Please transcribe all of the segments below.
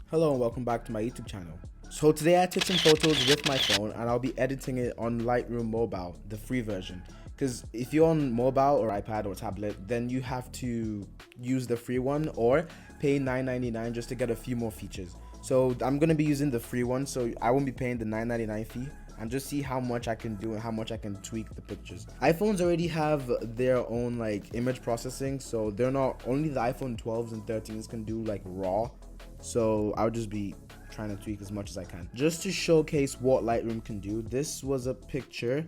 Hello and welcome back to my YouTube channel. So today I took some photos with my phone and I'll be editing it on Lightroom Mobile, the free version. Because if you're on mobile or iPad or tablet, then you have to use the free one or pay $9.99 just to get a few more features. So I'm going to be using the free one, so I won't be paying the $9.99 fee and just see how much I can do and how much I can tweak the pictures. iPhones already have their own like image processing, so they're not only the iPhone 12s and 13s can do like raw. So I'll just be trying to tweak as much as I can. Just to showcase what Lightroom can do, this was a picture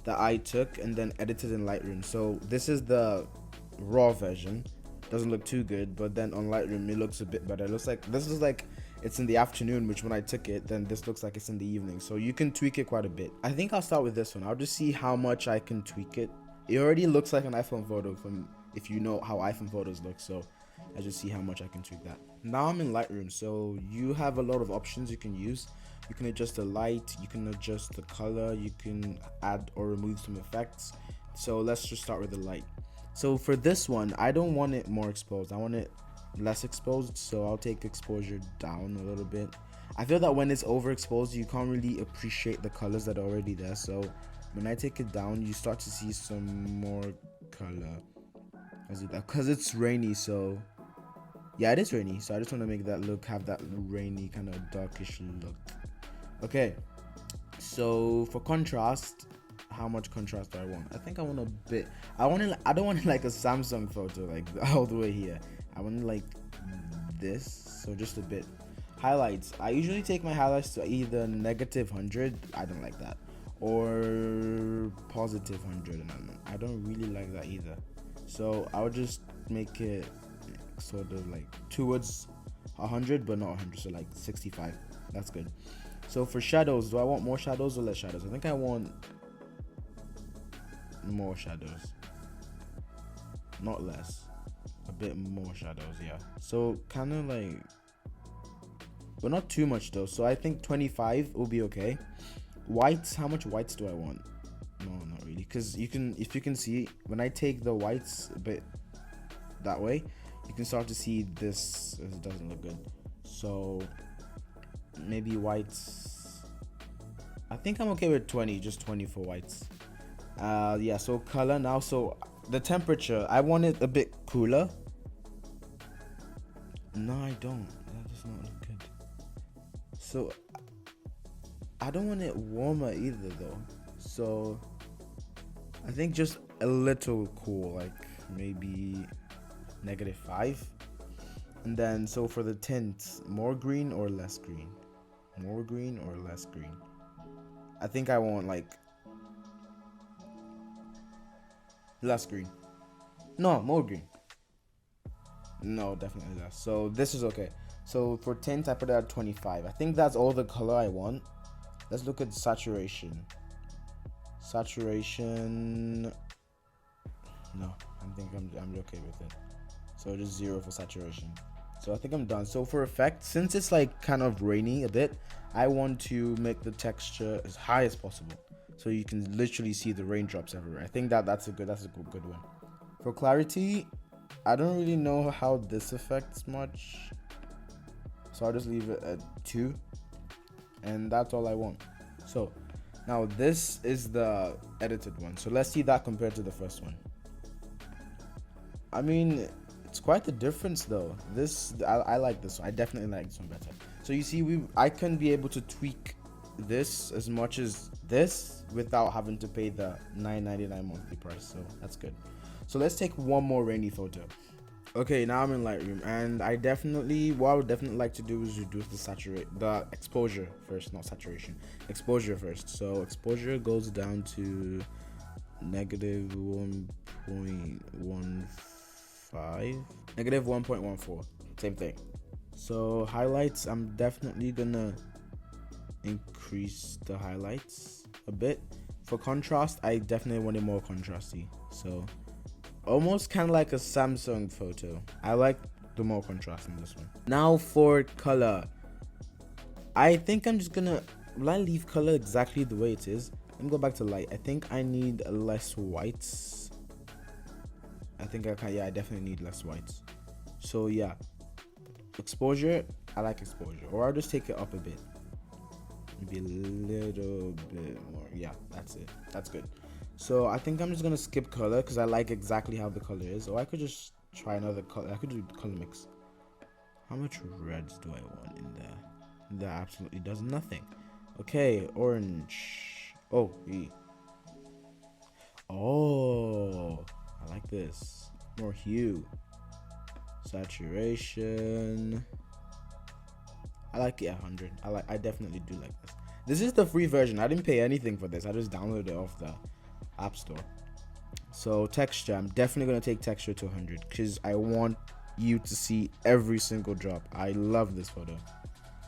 that I took and then edited in Lightroom. So this is the raw version. Doesn't look too good, but then on Lightroom it looks a bit better. It looks like this is like it's in the afternoon, which when I took it, then this looks like it's in the evening. So you can tweak it quite a bit. I think I'll start with this one. I'll just see how much I can tweak it. It already looks like an iPhone photo from if you know how iPhone photos look. So I just see how much I can tweak that. Now I'm in Lightroom, so you have a lot of options you can use. You can adjust the light, you can adjust the color, you can add or remove some effects. So let's just start with the light. So for this one, I don't want it more exposed, I want it less exposed, so I'll take exposure down a little bit. I feel that when it's overexposed, you can't really appreciate the colors that are already there. So when I take it down, you start to see some more color because it's rainy. So yeah, it is rainy, so I just want to make that look, have that rainy kind of darkish look. Okay, so for contrast, how much contrast do I want? I think I want a bit. I don't want it like a Samsung photo, like all the way here. I want it like this, so just a bit. Highlights, I usually take my highlights to either -100, I don't like that, or +100, and I don't really like that either. So I'll just make it sort of like towards 100 but not 100, so like 65. That's good. So for shadows, do I want more shadows or less shadows? I think I want more shadows, not less, a bit more shadows. Yeah, so kind of like, but not too much though, so I think 25 will be okay. Whites, how much whites do I want? No, not really, because you can, if you can see, when I take the whites a bit that way, you can start to see this, it doesn't look good. So maybe whites, I think I'm okay with 20, just 20 for whites. Yeah, so color now. So the temperature, I want it a bit cooler. No, I don't, that does not look good. So I don't want it warmer either though, so I think just a little cool, like maybe -5. And then so for the tint, more green or less green? More green or less green? I think I want like less green. No, more green. No, definitely less. So this is okay. So for tint, I put it at 25. I think that's all the color I want. Let's look at saturation. Saturation, no, I think I'm okay with it. So just 0 for saturation. So I think I'm done. So for effect, since it's like kind of rainy a bit, I want to make the texture as high as possible, so you can literally see the raindrops everywhere. I think that's a good one. For clarity, I don't really know how this affects much, so I'll just leave it at 2, and that's all I want. So now this is the edited one, so let's see that compared to the first one. I mean, it's quite the difference though. This, I like this one. I definitely like this one better. So you see, I can be able to tweak this as much as this without having to pay the $9.99 monthly price, so that's good. So let's take one more rainy photo. Okay, now I'm in Lightroom, and what I would definitely like to do is reduce the exposure first, not saturation. Exposure first. So exposure goes down to -1.15, -1.14, same thing. So highlights, I'm definitely gonna increase the highlights a bit. For contrast, I definitely want it more contrasty, so almost kind of like a Samsung photo. I like the more contrast in this one. Now for color, I think I'm just gonna, will I leave color exactly the way it is? Let me go back to light. I think I need less whites. I think I can, yeah, I definitely need less whites. So yeah, exposure, I like exposure. Or I'll just take it up a bit. Maybe a little bit more. Yeah, that's it. That's good. So I think I'm just gonna skip color because I like exactly how the color is. Or I could just try another color. I could do color mix. How much reds do I want in there? That absolutely does nothing. Okay, orange. Oh, oh, I like this. More hue. Saturation. I like 100. I definitely do like this. This is the free version. I didn't pay anything for this. I just downloaded it off the App Store. So texture, I'm definitely gonna take texture to 100 because I want you to see every single drop. I love this photo.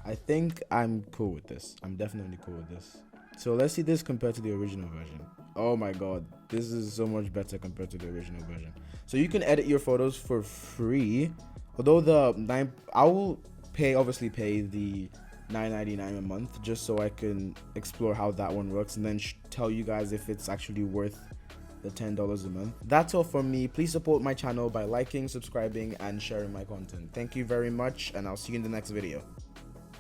I think I'm cool with this. I'm definitely cool with this. So let's see this compared to the original version. Oh my god, this is so much better compared to the original version. So you can edit your photos for free. Although I will obviously pay the $9.99 a month just so I can explore how that one works and then tell you guys if it's actually worth the $10 a month. That's all from me. Please support my channel by liking, subscribing, and sharing my content. Thank you very much, and I'll see you in the next video.